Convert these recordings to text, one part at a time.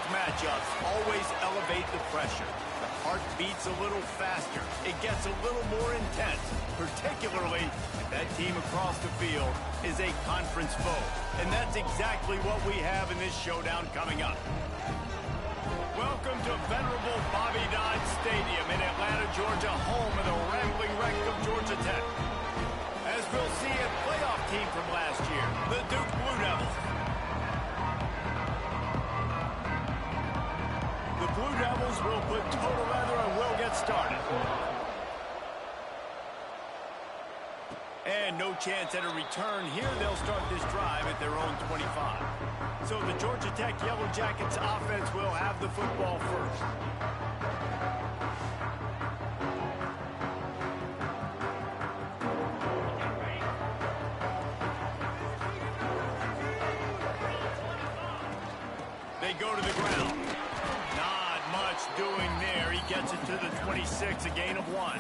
conference matchups always elevate the pressure. The heart beats a little faster. It gets a little more intense, particularly if that team across the field is a conference foe. And that's exactly what we have in this showdown coming up. Welcome to venerable Bobby Dodd Stadium in Atlanta, Georgia, home of the rambling wreck of Georgia Tech. As we'll see a playoff team from last year, the Duke Blue Devils. The Blue Devils will put total leather and will get started. And no chance at a return here. They'll start this drive at their own 25. So the Georgia Tech Yellow Jackets offense will have the football first. They go to the ground. Not much doing there. He gets it to the 26, a gain of 1.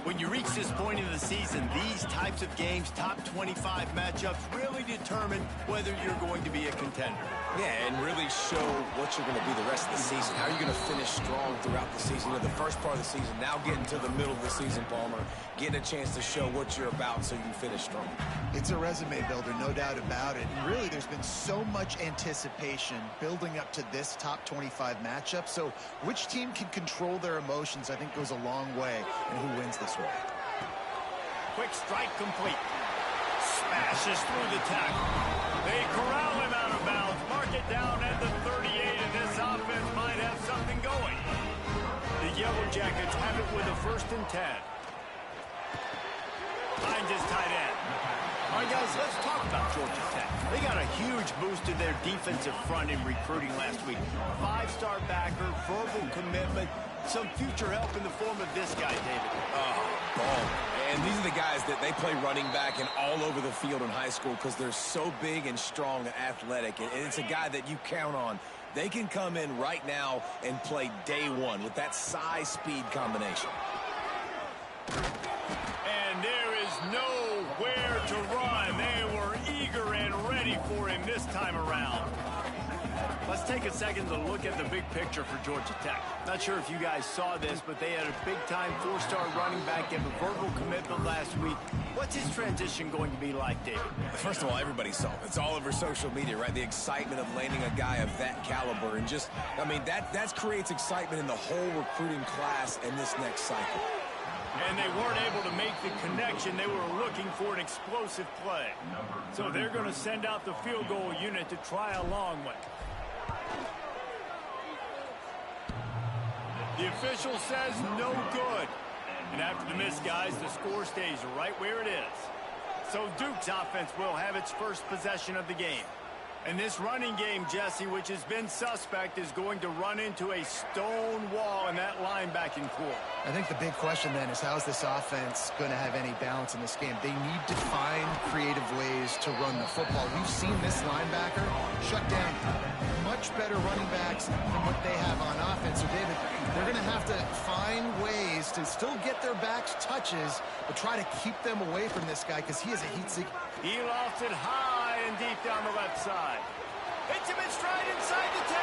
When you reach this point in the season, these types of games, top 25 matchups, really determine whether you're going to be a contender. Yeah, and really show what you're going to be the rest of the season. How are you going to finish strong throughout the season? You know, the first part of the season, now getting to the middle of the season, Palmer, getting a chance to show what you're about so you can finish strong. It's a resume builder, no doubt about it. And really, there's been so much anticipation building up to this top 25 matchup. So which team can control their emotions, I think, goes a long way in who wins this way. Quick strike complete. Smashes through the tackle. They corral him out of bounds. Mark it down at the 38, and this offense might have something going. The Yellow Jackets have it with a 1st and 10. Finds his tight end. All right, guys, let's talk about Georgia Tech. They got a huge boost to their defensive front in recruiting last week. 5-star backer, verbal commitment, some future help in the form of this guy, David. Ball. And these are the guys that they play running back and all over the field in high school because they're so big and strong and athletic. And it's a guy that you count on. They can come in right now and play day one with that size-speed combination. And there is nowhere to run. They were eager and ready for him this time around. Let's take a second to look at the big picture for Georgia Tech. Not sure if you guys saw this, but they had a big-time 4-star running back give a verbal commitment last week. What's his transition going to be like, David? First of all, everybody saw it. It's all over social media, right? The excitement of landing a guy of that caliber. And just, I mean, that creates excitement in the whole recruiting class in this next cycle. And they weren't able to make the connection. They were looking for an explosive play. So they're going to send out the field goal unit to try a long one. The official says no good. And after the miss, guys, the score stays right where it is. So Duke's offense will have its first possession of the game. And this running game, Jesse, which has been suspect, is going to run into a stone wall in that linebacking core. I think the big question then is how is this offense going to have any balance in this game? They need to find creative ways to run the football. We've seen this linebacker shut down much better running backs than what they have on offense. So, David, they're going to have to find ways to still get their backs touches, but try to keep them away from this guy because he is a heat seeker. He lofts it high and deep down the left side. Hits him in stride inside the 10.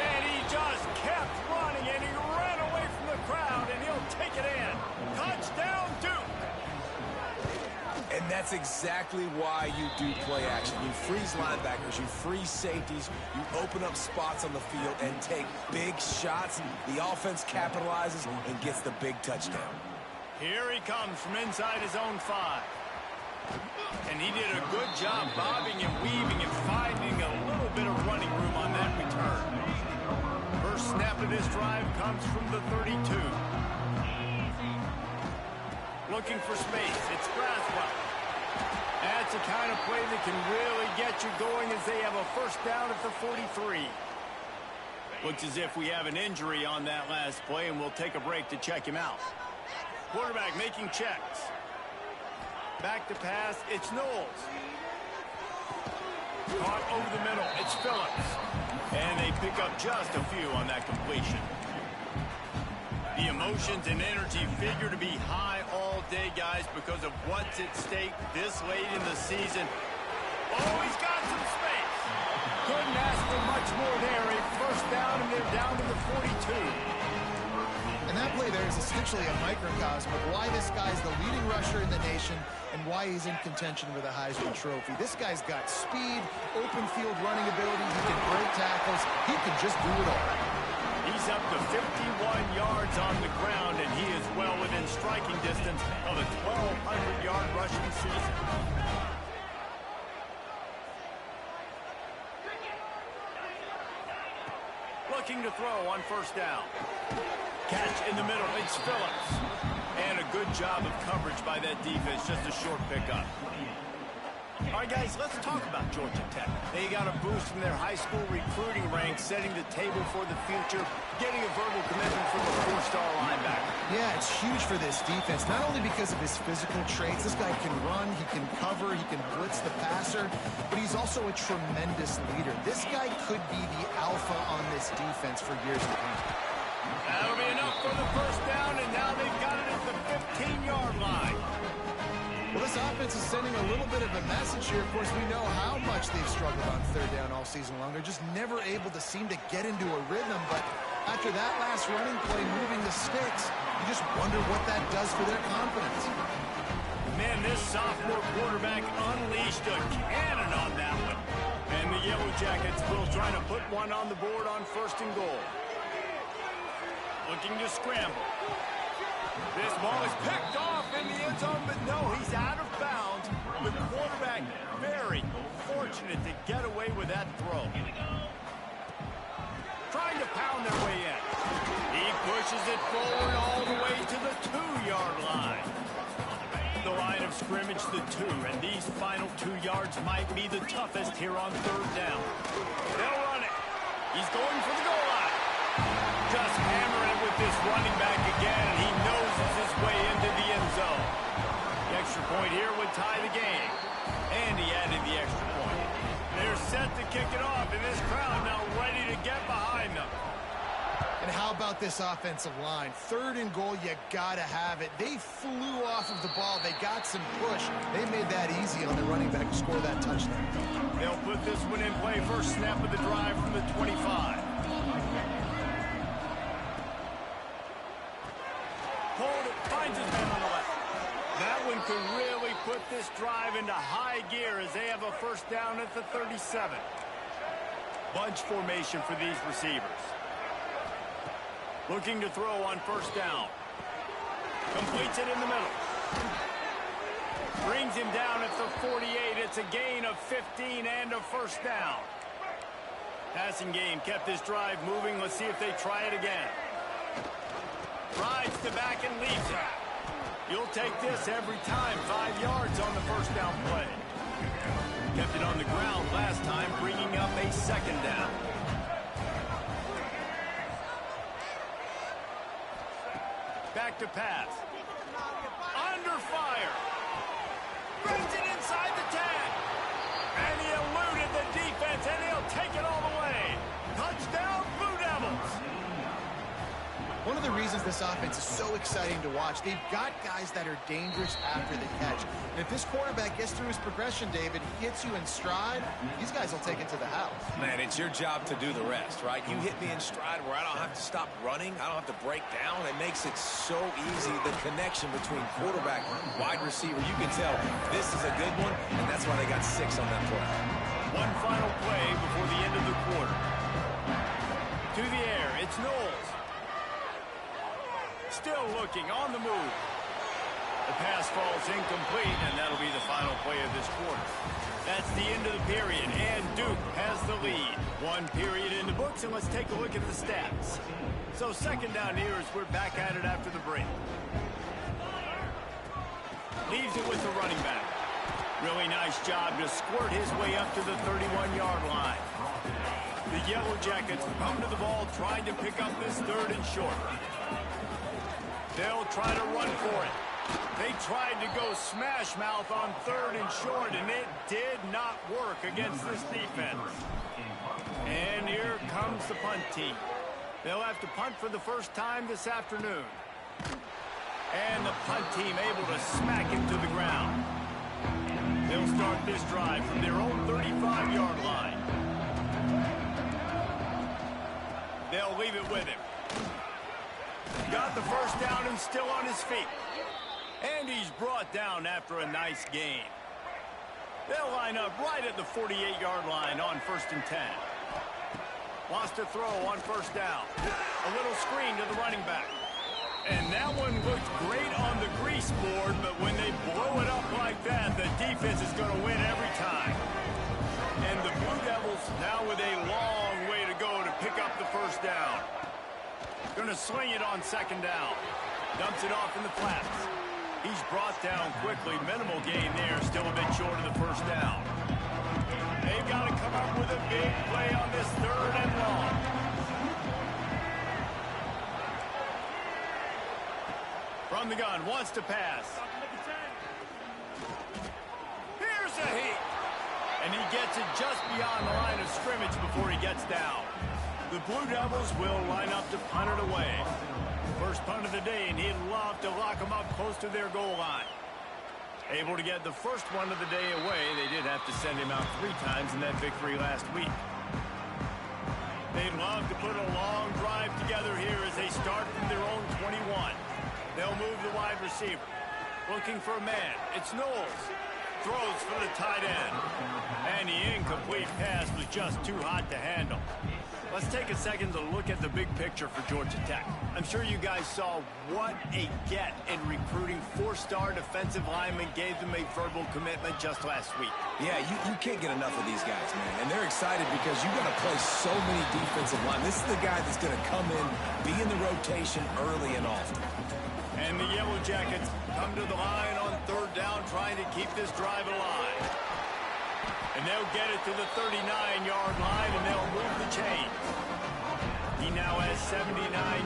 And he just kept running, and he ran away from the crowd, and he'll take it in. Touchdown, Duke. And that's exactly why you do play action. You freeze linebackers, you freeze safeties, you open up spots on the field and take big shots. The offense capitalizes and gets the big touchdown. Here he comes from inside his own 5. And he did a good job bobbing and weaving and finding a little bit of running room on that return. First snap of this drive comes from the 32. Looking for space. It's Braswell. That's the kind of play that can really get you going as they have a first down at the 43. Looks as if we have an injury on that last play, and we'll take a break to check him out. Quarterback making checks. Back to pass, it's Knowles. Caught over the middle, it's Phillips. And they pick up just a few on that completion. The emotions and energy figure to be high all day, guys, because of what's at stake this late in the season. Oh, he's got some space. couldn't ask for much more there. A first down, and they're down to the 42. And that play there is essentially a microcosm of why this guy's the leading rusher in the nation and why he's in contention with a Heisman Trophy. This guy's got speed, open field running ability. He can break tackles. He can just do it all. He's up to 51 yards on the ground, and he is well within striking distance of a 1,200-yard rushing season. Looking to throw on first down. Catch in the middle, it's Phillips. And a good job of coverage by that defense, just a short pickup. All right, guys, let's talk about Georgia Tech. They got a boost from their high school recruiting ranks, setting the table for the future, getting a verbal commitment from a four-star linebacker. Yeah, it's huge for this defense, not only because of his physical traits. This guy can run, he can cover, he can blitz the passer, but he's also a tremendous leader. This guy could be the alpha on this defense for years to come. That'll be enough for the first down, and now they've got it at the 15-yard line. Well, this offense is sending a little bit of a message here. Of course, we know how much they've struggled on third down all season long. They're just never able to seem to get into a rhythm, but after that last running play moving the sticks, you just wonder what that does for their confidence. Man, this sophomore quarterback unleashed a cannon on that one. And the Yellow Jackets will try to put one on the board on first and goal. Looking to scramble. This ball is picked off in the end zone, but no, he's out of bounds. The quarterback very fortunate to get away with that throw. Trying to pound their way in. He pushes it forward all the way to the 2-yard line. The line of scrimmage, the 2, and these final 2 yards might be the toughest here on third down. They'll run it. He's going for the goal line. Just hammering it with this running back again, and he noses his way into the end zone. The extra point here would tie the game. And he added the extra point. They're set to kick it off, and this crowd now ready to get behind them. And how about this offensive line? Third and goal, you gotta have it. They flew off of the ball. They got some push. They made that easy on the running back to score that touchdown. They'll put this one in play. First snap of the drive from the 25. Finds his man on the left. That one could really put this drive into high gear as they have a first down at the 37. Bunch formation for these receivers. Looking to throw on first down. Completes it in the middle. Brings him down at the 48. It's a gain of 15 and a first down. Passing game kept this drive moving. Let's see if they try it again. Rides to back and leaves it. You'll take this every time. 5 yards on the first down play. Kept it on the ground last time, bringing up a second down. Back to pass. Under fire. Brings it inside the 10. And he eluded the defense, and he'll take it all the way. Touchdown, Blue Devils. One of the reasons this offense is so exciting to watch, they've got guys that are dangerous after the catch. And if this quarterback gets through his progression, David, he gets you in stride, these guys will take it to the house. Man, it's your job to do the rest, right? You hit me in stride where I don't have to stop running. I don't have to break down. It makes it so easy, the connection between quarterback and wide receiver. You can tell this is a good one, and that's why they got 6 on that play. One final play before the end of the quarter. To the air, it's Knowles. Still looking, on the move. The pass falls incomplete, and that'll be the final play of this quarter. That's the end of the period, and Duke has the lead. 1 period in the books, and let's take a look at the stats. So second down here as we're back at it after the break. Leaves it with the running back. Really nice job to squirt his way up to the 31-yard line. The Yellow Jackets come to the ball trying to pick up this third and short. They'll try to run for it. They tried to go smash mouth on third and short, and it did not work against this defense. And here comes the punt team. They'll have to punt for the first time this afternoon. And the punt team able to smack him to the ground. They'll start this drive from their own 35-yard line. They'll leave it with him. Got the first down and still on his feet. And he's brought down after a nice gain. They'll line up right at the 48-yard line on 1st and 10. Wants to throw on first down. A little screen to the running back. And that one looked great on the grease board, but when they blow it up like that, the defense is going to win every time. And the Blue Devils now with a long way to go to pick up the first down. Going to sling it on 2nd down. Dumps it off in the flats. He's brought down quickly. Minimal gain there. Still a bit short of the first down. They've got to come up with a big play on this 3rd and long. From the gun, wants to pass. Here's a heat. And he gets it just beyond the line of scrimmage before he gets down. The Blue Devils will line up to punt it away. First punt of the day, and he'd love to lock them up close to their goal line. Able to get the first one of the day away. They did have to send him out 3 times in that victory last week. They'd love to put a long drive together here as they start from their own 21. They'll move the wide receiver. Looking for a man. It's Knowles. Throws for the tight end. And the incomplete pass was just too hot to handle. Let's take a second to look at the big picture for Georgia Tech. I'm sure you guys saw what a get in recruiting 4-star defensive linemen gave them a verbal commitment just last week. Yeah, you can't get enough of these guys, man. And they're excited because you're going to play so many defensive linemen. This is the guy that's going to come in, be in the rotation early and often. And the Yellow Jackets come to the line on 3rd down, trying to keep this drive alive. And they'll get it to the 39-yard line, and they'll move the chains. He now has 79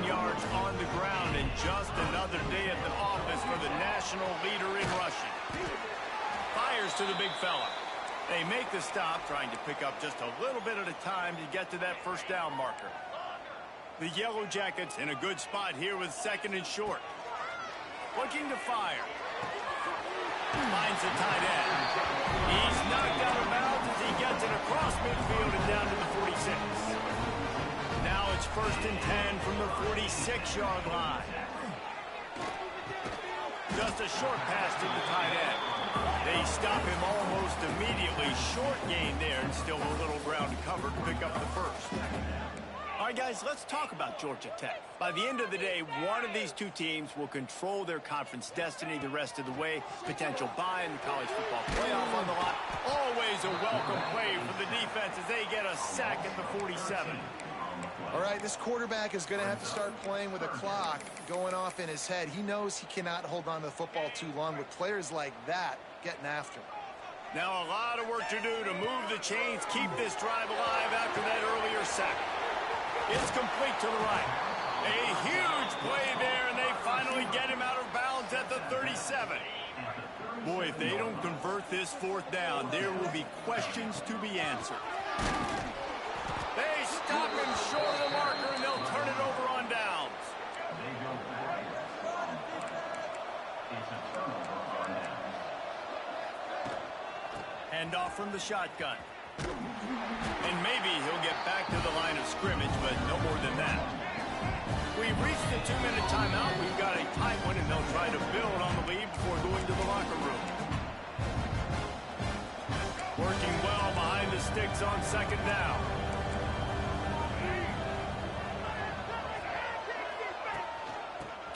yards on the ground, and just another day at the office for the national leader in rushing. Fires to the big fella. They make the stop, trying to pick up just a little bit at a time to get to that first down marker. The Yellow Jackets in a good spot here with 2nd and short. Looking to fire. Finds the tight end. He's knocked out of bounds as he gets it across midfield and down to the 46. Now it's 1st and 10 from the 46-yard line. Just a short pass to the tight end. They stop him almost immediately. Short gain there, and still a little ground to cover to pick up the first. All right, guys, let's talk about Georgia Tech. By the end of the day, one of these 2 teams will control their conference destiny the rest of the way. Potential bye in the college football playoff on the line. Always a welcome play for the defense as they get a sack at the 47. All right, this quarterback is going to have to start playing with a clock going off in his head. He knows he cannot hold on to the football too long with players like that getting after him. Now a lot of work to do to move the chains, keep this drive alive after that earlier sack. It's complete to the right. A huge play there, and they finally get him out of bounds at the 37. Boy, if they don't convert this 4th down, there will be questions to be answered. They stop him short of the marker, and they'll turn it over on downs. Handoff from the shotgun. And maybe he'll get back to the line of scrimmage, but no more than that. We've reached the 2-minute timeout. We've got a tight one, and they'll try to build on the lead before going to the locker room. Working well behind the sticks on 2nd down.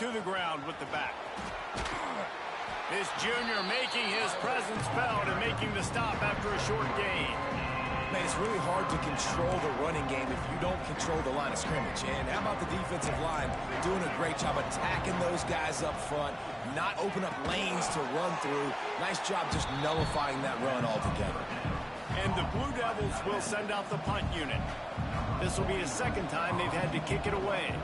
To the ground with the back. This junior making his presence felt and making the stop after a short gain. Man, it's really hard to control the running game if you don't control the line of scrimmage. And how about the defensive line doing a great job attacking those guys up front, not open up lanes to run through. Nice job just nullifying that run altogether. And the Blue Devils will send out the punt unit. This will be the 2nd time they've had to kick it away.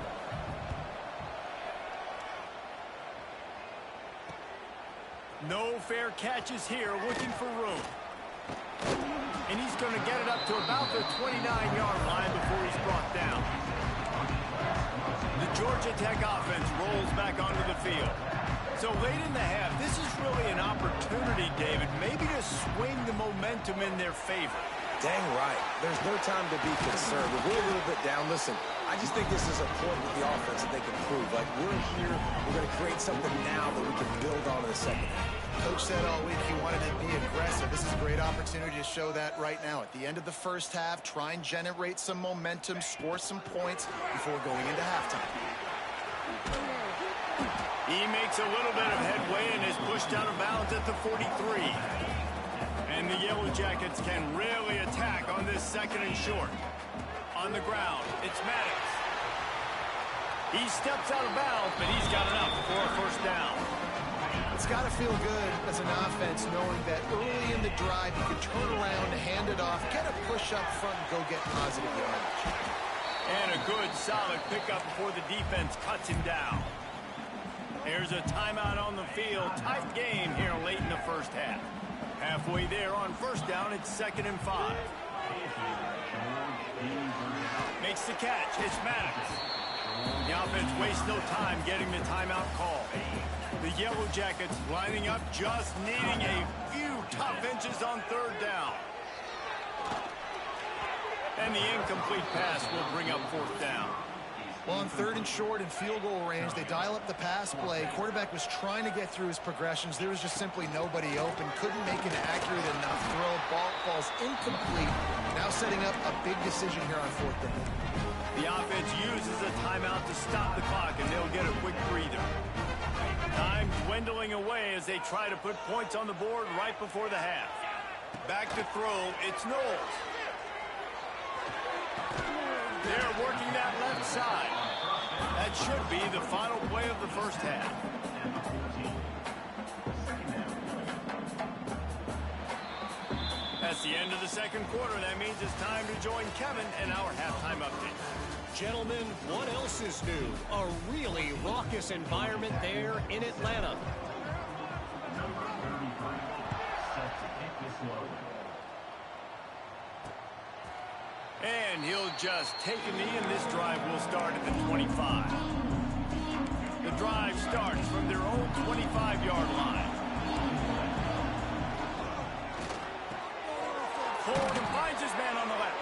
No fair catches here, looking for room. And he's going to get it up to about the 29-yard line before he's brought down. The Georgia Tech offense rolls back onto the field. So late in the half, this is really an opportunity, David, maybe to swing the momentum in their favor. Dang right. There's no time to be concerned. We're a little bit down. Listen, I I just think this is a point with the offense that they can prove. Like, we're here, we're going to create something now that we can build on in the second half. Coach said all week he wanted to be aggressive. This is a great opportunity to show that right now. At the end of the first half, try and generate some momentum, score some points before going into halftime. He makes a little bit of headway and is pushed out of bounds at the 43. And the Yellow Jackets can really attack on this second and short. On the ground, it's Maddox. He steps out of bounds, but he's got enough for a first down. It's got to feel good as an offense knowing that early in the drive you can turn around, hand it off, get a push up front, and go get positive yardage. And a good, solid pickup before the defense cuts him down. There's a timeout on the field. Tight game here late in the first half. Halfway there on first down, it's 2nd and 5. Makes the catch. It's Maddox. The offense wastes no time getting the timeout call. The Yellow Jackets lining up, just needing a few tough inches on 3rd down. And the incomplete pass will bring up 4th down. Well, on 3rd and short and field goal range, they dial up the pass play. Quarterback was trying to get through his progressions. There was just simply nobody open. Couldn't make an accurate enough throw. Ball falls incomplete. Now setting up a big decision here on 4th down. The offense uses a timeout to stop the clock, and they'll get a quick breather. Time dwindling away as they try to put points on the board right before the half. Back to throw, it's Knowles. They're working that left side. That should be the final play of the first half. That's the end of the second quarter. That means it's time to join Kevin in our halftime update. Gentlemen, what else is new? A really raucous environment there in Atlanta. And he'll just take a knee, and this drive will start at the 25. The drive starts from their own 25-yard line. Forward and finds his man on the left.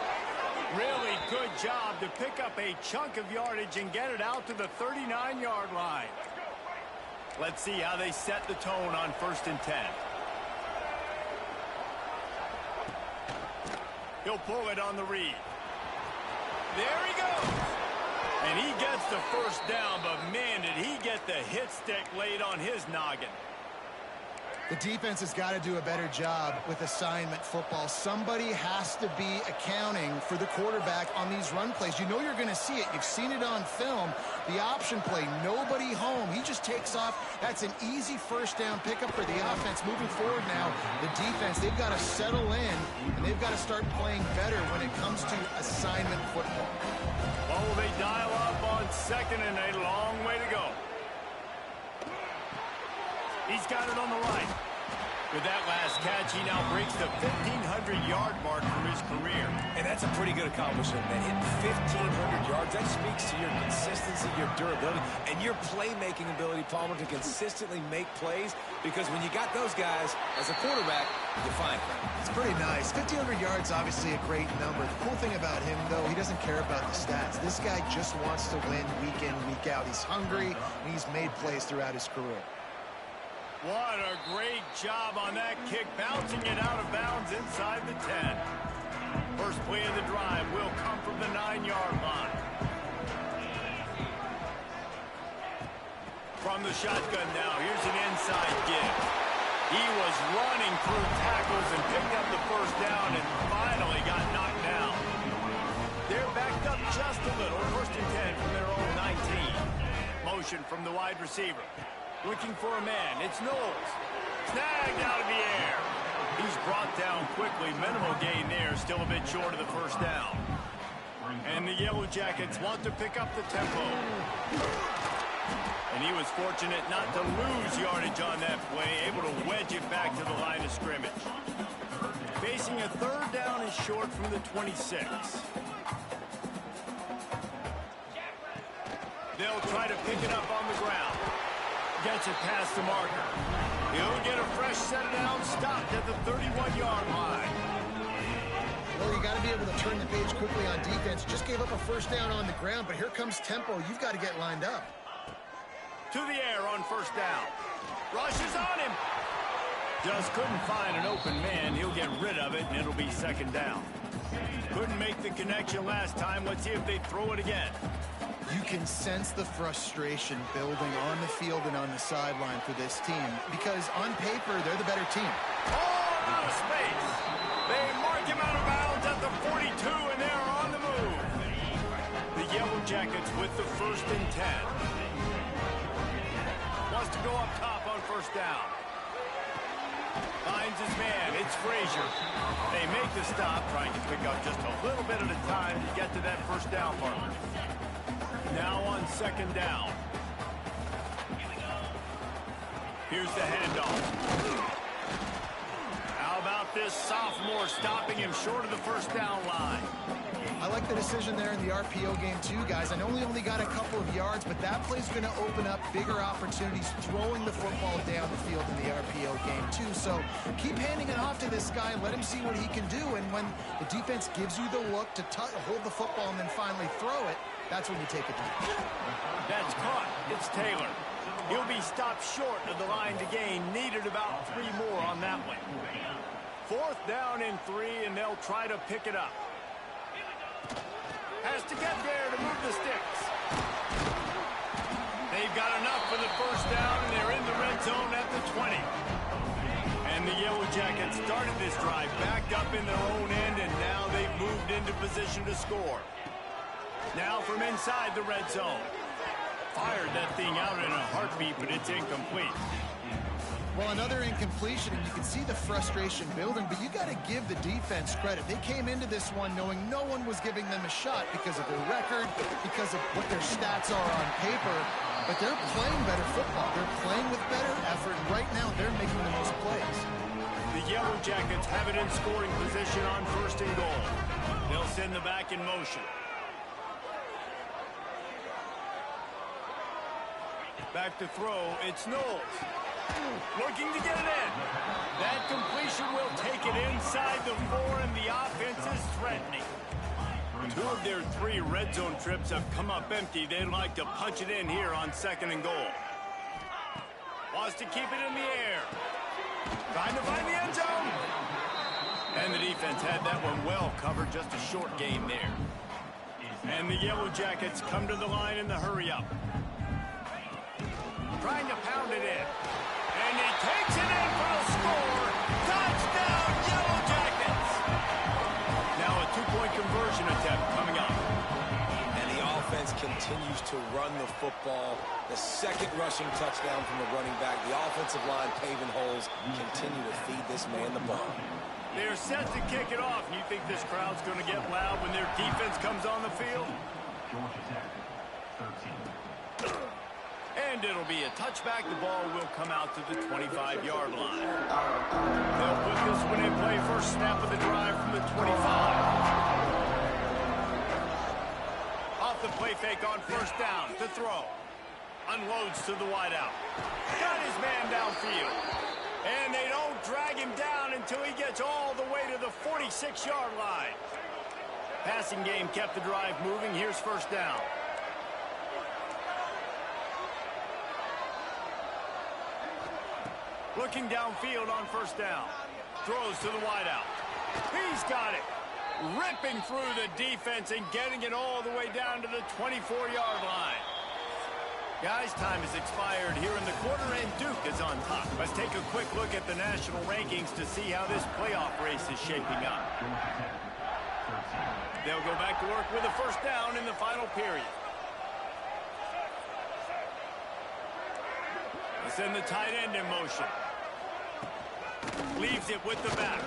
Really good job to pick up a chunk of yardage and get it out to the 39-yard line. Let's see how they set the tone on 1st and 10. He'll pull it on the read. There he goes. And he gets the first down, but man, did he get the hit stick laid on his noggin. The defense has got to do a better job with assignment football. Somebody has to be accounting for the quarterback on these run plays. You know you're going to see it. You've seen it on film. The option play, nobody home. He just takes off. That's an easy first down pickup for the offense. Moving forward now, the defense, they've got to settle in, and they've got to start playing better when it comes to assignment football. Oh, they dial up on 2nd and a long way to go. He's got it on the right. With that last catch, he now breaks the 1,500-yard mark for his career. And that's a pretty good accomplishment, man. Hitting 1,500 yards, that speaks to your consistency, your durability, and your playmaking ability, Palmer, to consistently make plays. Because when you got those guys as a quarterback, you find them. It's pretty nice. 1,500 yards, obviously a great number. The cool thing about him, though, he doesn't care about the stats. This guy just wants to win week in, week out. He's hungry, and he's made plays throughout his career. What a great job on that kick, bouncing it out of bounds inside the 10. First play of the drive will come from the 9-yard line. From the shotgun now, here's an inside give. He was running through tackles and picked up the first down and finally got knocked down. They're backed up just a little, 1st and 10 from their own 19. Motion from the wide receiver. Looking for a man. It's Knowles. Snagged out of the air. He's brought down quickly. Minimal gain there. Still a bit short of the first down. And the Yellow Jackets want to pick up the tempo. And he was fortunate not to lose yardage on that play. Able to wedge it back to the line of scrimmage. Facing a 3rd down and short from the 26. They'll try to pick it up on the ground. Gets it past the marker. He'll get a fresh set down, stopped at the 31-yard line. Well, you got to be able to turn the page quickly on defense. Just gave up a first down on the ground, but here comes tempo. You've got to get lined up. To the air on first down. Rushes on him. Just couldn't find an open man. He'll get rid of it, and it'll be second down. Couldn't make the connection last time. Let's see if they throw it again. You can sense the frustration building on the field and on the sideline for this team because on paper, they're the better team. Oh, out of space. They mark him out of bounds at the 42, and they're on the move. The Yellow Jackets with the 1st and 10. Wants to go up top on first down. Finds his man. It's Frazier. They make the stop, trying to pick up just a little bit at a time to get to that first down marker. Now on second down. Here's the handoff. How about this sophomore stopping him short of the first down line? I like the decision there in the RPO game too, guys. I know he only got a couple of yards, but that play's going to open up bigger opportunities throwing the football down the field in the RPO game too. So keep handing it off to this guy. Let him see what he can do. And when the defense gives you the look to hold the football and then finally throw it, that's when you take it down. That's caught. It's Taylor. He'll be stopped short of the line to gain. Needed about 3 more on that one. 4th down and 3, and they'll try to pick it up. Has to get there to move the sticks. They've got enough for the first down, and they're in the red zone at the 20. And the Yellow Jackets started this drive backed up in their own end, and now they've moved into position to score. Now from inside the red zone. Fired that thing out in a heartbeat, but it's incomplete. Well, another incompletion, and you can see the frustration building, but you got to give the defense credit. They came into this one knowing no one was giving them a shot because of their record, because of what their stats are on paper, but they're playing better football. They're playing with better effort, and right now they're making the most plays. The Yellow Jackets have it in scoring position on 1st and goal. They'll send the back in motion. Back to throw, it's Knowles. Looking to get it in. That completion will take it inside the 4, and the offense is threatening. 2 of their 3 red zone trips have come up empty. They'd like to punch it in here on 2nd and goal. Wants to keep it in the air. Trying to find the end zone. And the defense had that one well covered. Just a short game there. And the Yellow Jackets come to the line in the hurry-up. Trying to pound it in. And he takes it in for the score. Touchdown, Yellow Jackets. Now a 2-point conversion attempt coming up. And the offense continues to run the football. The 2nd rushing touchdown from the running back. The offensive line paving holes. Continue to feed this man the ball. They're set to kick it off. You think this crowd's going to get loud when their defense comes on the field? And it'll be a touchback. The ball will come out to the 25-yard line. They'll put this one in play. First snap of the drive from the 25. Off the play fake on first down to throw. Unloads to the wideout. Got his man downfield. And they don't drag him down until he gets all the way to the 46-yard line. Passing game kept the drive moving. Here's first down. Looking downfield on first down. Throws to the wideout. He's got it. Ripping through the defense and getting it all the way down to the 24-yard line. Guys, time has expired here in the quarter, and Duke is on top. Let's take a quick look at the national rankings to see how this playoff race is shaping up. They'll go back to work with a first down in the final period. They send the tight end in motion. Leaves it with the back.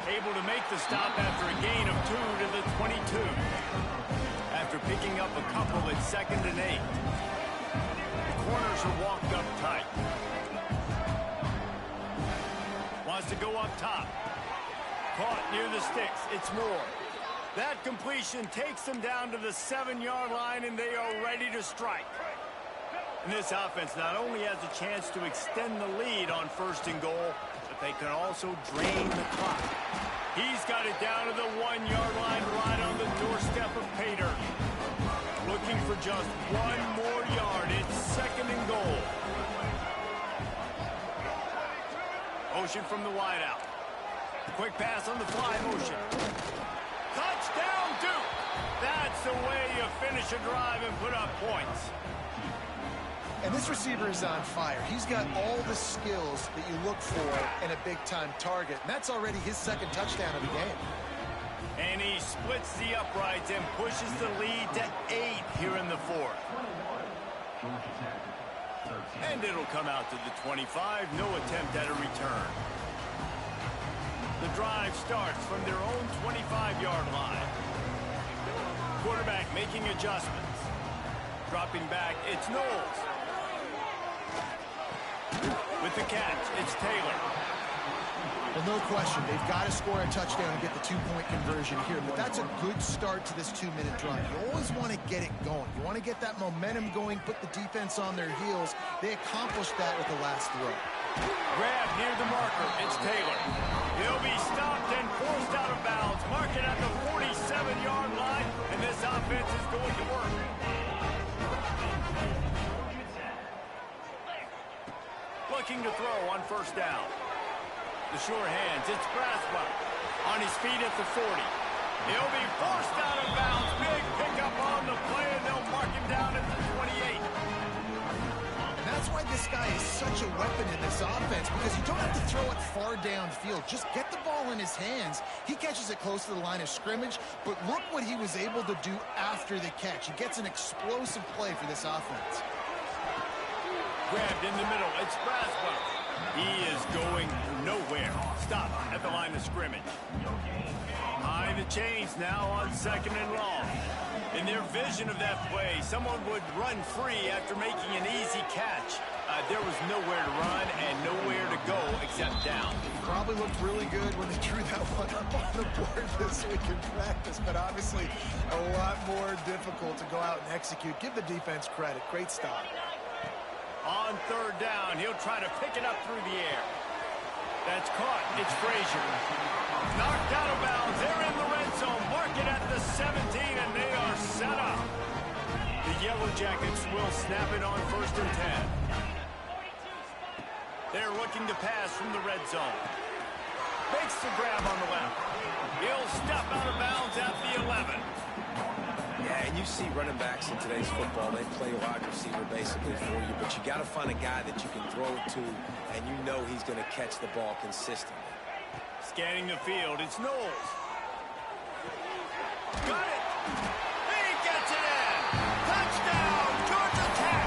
Able to make the stop after a gain of 2 to the 22. After picking up a couple at 2nd and 8. The corners are walked up tight. Wants to go up top. Caught near the sticks. It's Moore. That completion takes them down to the 7-yard line, and they are ready to strike. And this offense not only has a chance to extend the lead on 1st and goal, but they can also drain the clock. He's got it down to the 1-yard line, right on the doorstep of pay dirt. Looking for just one more yard. It's 2nd and goal. Motion from the wideout. Quick pass on the fly motion. Touchdown, Duke! That's the way you finish a drive and put up points. And this receiver is on fire. He's got all the skills that you look for in a big-time target. And that's already his 2nd touchdown of the game. And he splits the uprights and pushes the lead to 8 here in the 4th. And it'll come out to the 25. No attempt at a return. The drive starts from their own 25-yard line. Quarterback making adjustments. Dropping back, it's Knowles. With the catch, it's Taylor. Well, no question. They've got to score a touchdown and get the 2-point conversion here. But that's a good start to this 2-minute drive. You always want to get it going. You want to get that momentum going, put the defense on their heels. They accomplished that with the last throw. Grab near the marker. It's Taylor. He'll be stopped and forced out of bounds. Mark it at the 47-yard line, and this offense is going to work. Looking to throw on 1st down. The sure hands, it's Braswell. On his feet at the 40. He'll be forced out of bounds. Big pickup on the play, and they'll mark him down at the 28. And that's why this guy is such a weapon in this offense, because you don't have to throw it far downfield. Just get the ball in his hands. He catches it close to the line of scrimmage, but look what he was able to do after the catch. He gets an explosive play for this offense. Grabbed in the middle, it's Braswell. He is going nowhere. Stop at the line of scrimmage. High the chains now on 2nd and long. In their vision of that play, someone would run free after making an easy catch. There was nowhere to run and nowhere to go except down. Probably looked really good when they drew that one up on the board this week in practice, but obviously a lot more difficult to go out and execute. Give the defense credit. Great stop. On 3rd down, he'll try to pick it up through the air. That's caught. It's Frazier. Knocked out of bounds. They're in the red zone. Mark it at the 17, and they are set up. The Yellow Jackets will snap it on 1st and 10. They're looking to pass from the red zone. Makes the grab on the left. He'll step out of bounds at the 11. Yeah, and you see running backs in today's football, they play wide receiver basically for you, but you got to find a guy that you can throw it to, and you know he's going to catch the ball consistently. Scanning the field, it's Knowles. Got it! He gets it in! Touchdown, Georgia Tech!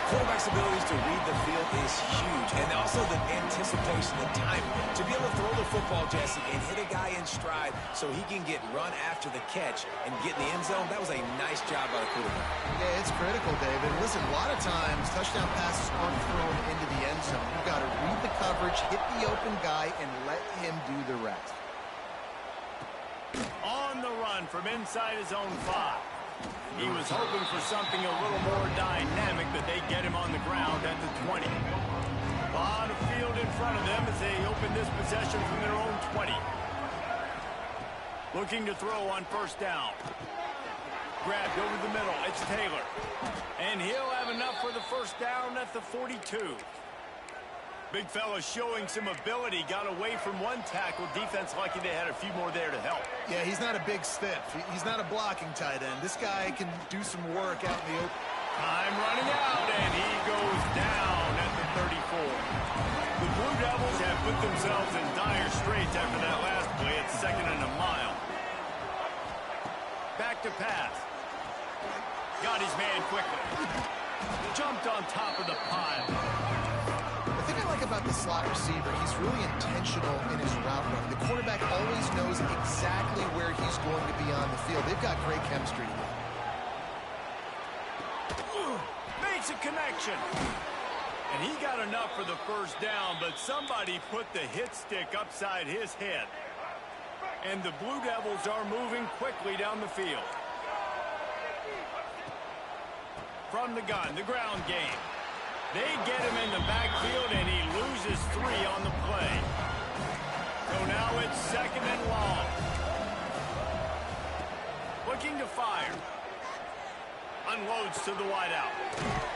Quarterback's abilities to read the field is huge, and also the anticipation, the timing. To be able to throw the football, Jesse, and hit a guy in stride so he can get run after the catch and get in the end zone, that was a nice job by the quarterback. Yeah, it's critical, David. Listen, a lot of times touchdown passes aren't thrown into the end zone. You've got to read the coverage, hit the open guy, and let him do the rest. On the run from inside his own 5. He was hoping for something a little more dynamic, but they get him on the ground at the 20. A lot of field in front of them as they open this possession from their own 20. Looking to throw on 1st down. Grabbed over the middle. It's Taylor. And he'll have enough for the 1st down at the 42. Big fella showing some ability. Got away from one tackle. Defense lucky they had a few more there to help. Yeah, he's not a big stiff. He's not a blocking tight end. This guy can do some work out in the open. Time running out, and he goes down at the 34. The Blue Devils have put themselves in dire straits after that last play. It's 2nd and a mile. Back to pass. Got his man quickly. Jumped on top of the pile. The thing I like about the slot receiver, he's really intentional in his route running. The quarterback always knows exactly where he's going to be on the field. They've got great chemistry together. Makes a connection. And he got enough for the 1st down, but somebody put the hit stick upside his head. And the Blue Devils are moving quickly down the field. From the gun, the ground game. They get him in the backfield, and he loses 3 on the to fire. Unloads to the wideout.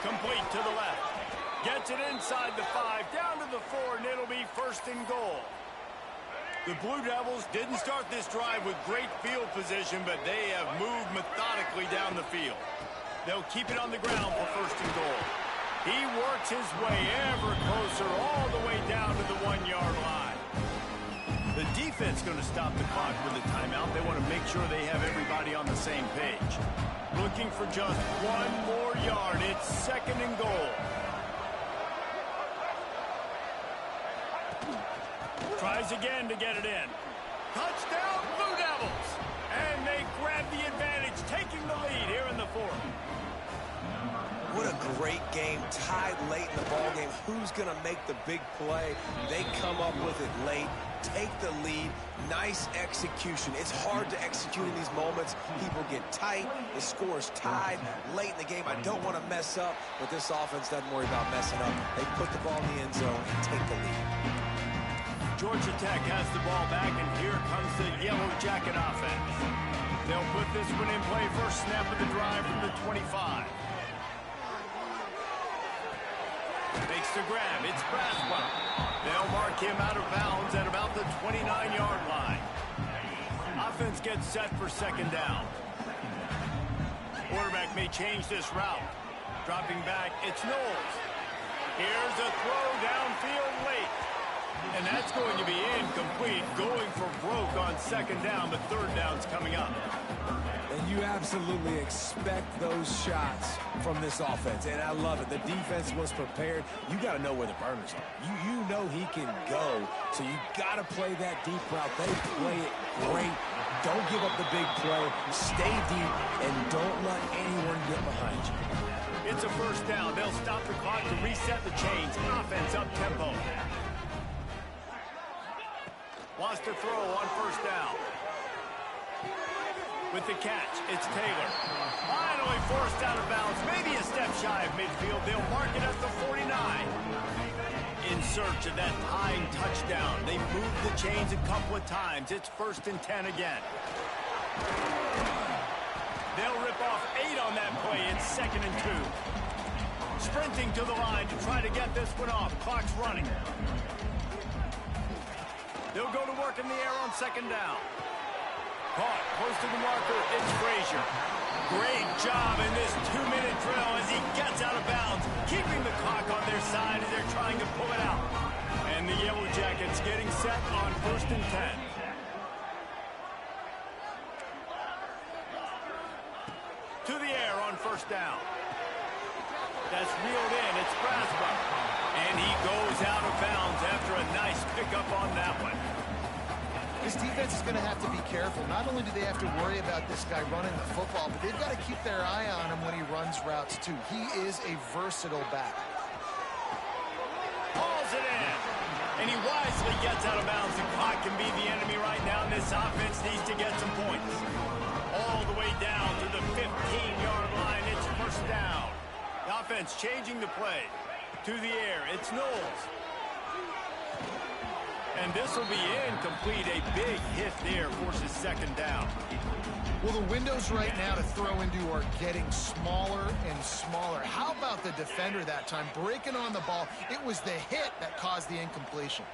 Complete to the left. Gets it inside the 5, down to the 4, and it'll be 1st and goal. The Blue Devils didn't start this drive with great field position, but they have moved methodically down the field. They'll keep it on the ground for 1st and goal. He works his way ever closer all the way down to the 1-yard line. The defense going to stop the clock with a timeout. They want to make sure they have everybody on the same page. Looking for just 1 more yard. It's 2nd and goal. Tries again to get it in. Touchdown, Blue Devils! And they grab the advantage, taking the lead here in the 4th. What a great game, tied late in the ballgame. Who's going to make the big play? They come up with it late, take the lead. Nice execution. It's hard to execute in these moments. People get tight. The score's tied late in the game. I don't want to mess up, but this offense doesn't worry about messing up. They put the ball in the end zone and take the lead. Georgia Tech has the ball back, and here comes the Yellow Jacket offense. They'll put this one in play. First snap of the drive from the 25. Makes the grab. It's Braswell. They'll mark him out of bounds at about the 29-yard line. Offense gets set for 2nd down. Quarterback may change this route. Dropping back, it's Knowles. Here's a throw downfield late. And that's going to be incomplete, going for broke on 2nd down, but 3rd down's coming up. And you absolutely expect those shots from this offense, and I love it. The defense was prepared. You got to know where the burners are. You know he can go, so you got to play that deep route. They play it great. Don't give up the big play. Stay deep, and don't let anyone get behind you. It's a 1st down. They'll stop the clock to reset the chains. Offense up tempo. Wants to throw on 1st down. With the catch, it's Taylor. Finally forced out of bounds. Maybe a step shy of midfield. They'll mark it at the 49. In search of that tying touchdown. They moved the chains a couple of times. It's 1st and 10 again. They'll rip off 8 on that play. It's 2nd and 2. Sprinting to the line to try to get this one off. Clock's running. They'll go to work in the air on 2nd down. Caught close to the marker. It's Frazier. Great job in this 2-minute drill as he gets out of bounds, keeping the clock on their side as they're trying to pull it out. And the Yellow Jackets getting set on 1st and 10. To the air on 1st down. That's reeled in. It's Braswell. And he goes out of bounds after a nice pickup on that one. This defense is going to have to be careful. Not only do they have to worry about this guy running the football, but they've got to keep their eye on him when he runs routes, too. He is a versatile back. Hauls it in. And he wisely gets out of bounds. The clock can be the enemy right now, and this offense needs to get some points. All the way down to the 15-yard line. It's 1st down. The offense changing the play. To the air. It's Knowles. And this will be incomplete. A big hit there forces 2nd down. Well, the windows right now to throw into are getting smaller and smaller. How about the defender that time breaking on the ball? It was the hit that caused the incompletion.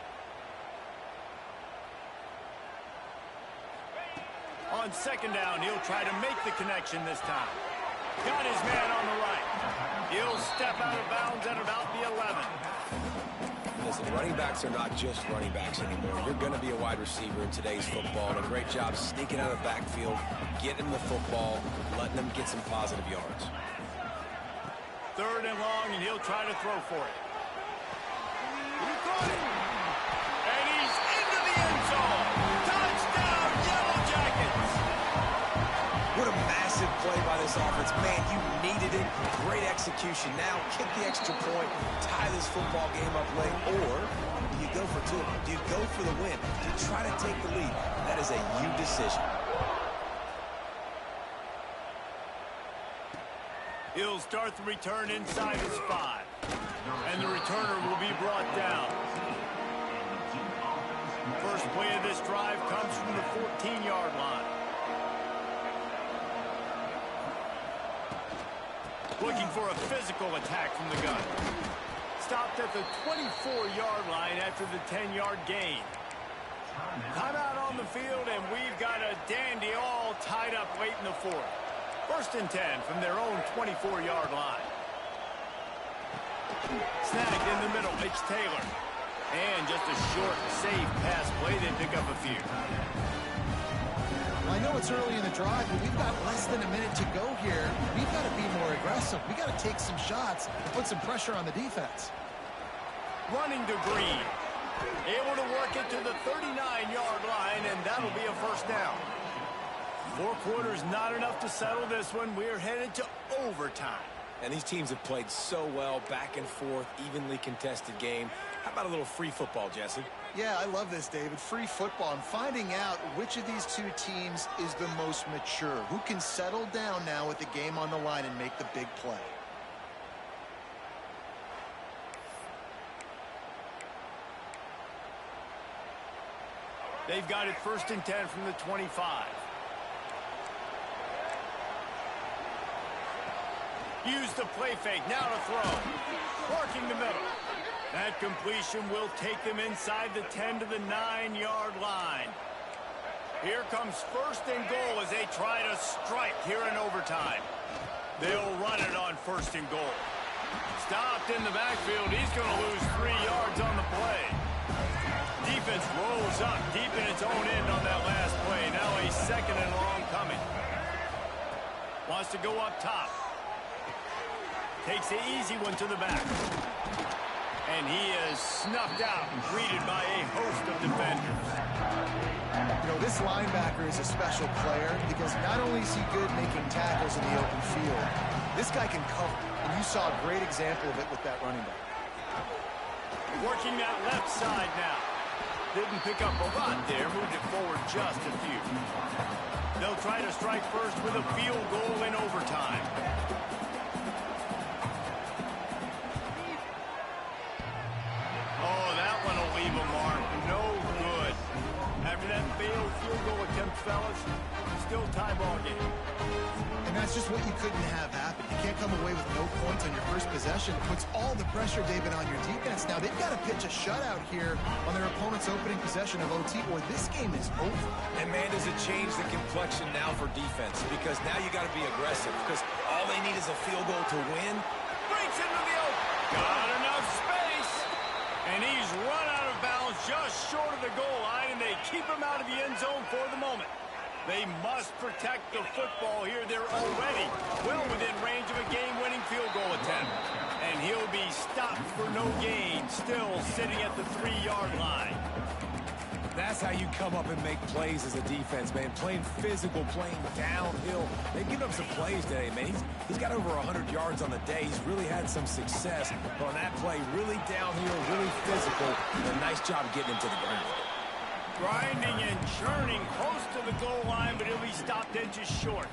On 2nd down, he'll try to make the connection this time. Got his man on the right. He'll step out of bounds at about the 11. Listen, running backs are not just running backs anymore. You're going to be a wide receiver in today's football, and a great job sneaking out of the backfield, getting the football, letting them get some positive yards. 3rd and long, and he'll try to throw for it. He caught it. And he's into the end zone. Touchdown, Yellow Jackets. What a massive play by this offense. Man, you needed it. Great execution. Now, kick the extra point, tie this football game up late, or do you go for 2? Do you go for the win? Do you try to take the lead? That is a you decision. He'll start the return inside his 5. And the returner will be brought down. First play of this drive comes from the 14-yard line. Looking for a physical attack from the gun. Stopped at the 24-yard line after the 10-yard gain. Timeout on the field, and we've got a dandy all tied up late in the fourth. 1st and 10 from their own 24-yard line. Snagged in the middle, it's Taylor. And just a short, safe pass play. They pick up a few. Well, I know it's early in the drive, but we've got less than a minute to go here. We've got to be more aggressive. We've got to take some shots and put some pressure on the defense. Running to Green. Able to work it to the 39-yard line, and that'll be a 1st down. 4 quarters not enough to settle this one. We're headed to overtime. And these teams have played so well, back and forth, evenly contested game. How about a little free football, Jesse? Yeah, I love this, David. Free football. I'm finding out which of these two teams is the most mature. Who can settle down now with the game on the line and make the big play. They've got it 1st and 10 from the 25. Use the play fake. Now to throw. Working the middle. That completion will take them inside the 10 to the 9-yard line. Here comes 1st and goal as they try to strike here in overtime. They'll run it on 1st and goal. Stopped in the backfield. He's going to lose 3 yards on the play. Defense rolls up deep in its own end on that last play. Now a 2nd and long coming. Wants to go up top. Takes the easy one to the back. And he is snuffed out and greeted by a host of defenders. You know, this linebacker is a special player because not only is he good making tackles in the open field, this guy can cover. And you saw a great example of it with that running back. Working that left side now. Didn't pick up a lot there. Moved it forward just a few. They'll try to strike first with a field goal in overtime. Oh, that one will leave a mark. No good. After that failed field goal attempt, fellas, still tie ball game. And that's just what you couldn't have happen. You can't come away with no points on your first possession. It puts all the pressure, David, on your defense. Now, they've got to pitch a shutout here on their opponent's opening possession of OT, or this game is over. And, man, does it change the complexion now for defense? Because now you got to be aggressive. Because all they need is a field goal to win. Breaks into the open. Got enough space. And he's run out of bounds just short of the goal line, and they keep him out of the end zone for the moment. They must protect the football here. They're already well within range of a game-winning field goal attempt. And he'll be stopped for no gain, still sitting at the 3-yard line. That's how you come up and make plays as a defense, man. Playing physical, playing downhill. They've given up some plays today, man. He's got over 100 yards on the day. He's really had some success. But on that play, really downhill, really physical. And a nice job getting him to the ground. Grinding and churning close to the goal line, but he'll be stopped in just short.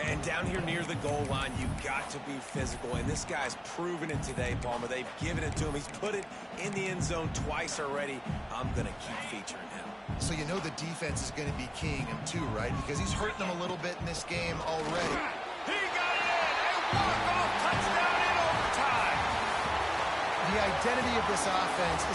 And down here near the goal line, you've got to be physical. And this guy's proven it today, Palmer. They've given it to him. He's put it in the end zone twice already. I'm going to keep featuring him. So you know the defense is going to be keying him too, right? Because he's hurting them a little bit in this game already. He got it in! A walk-off touchdown in overtime! The identity of this offense is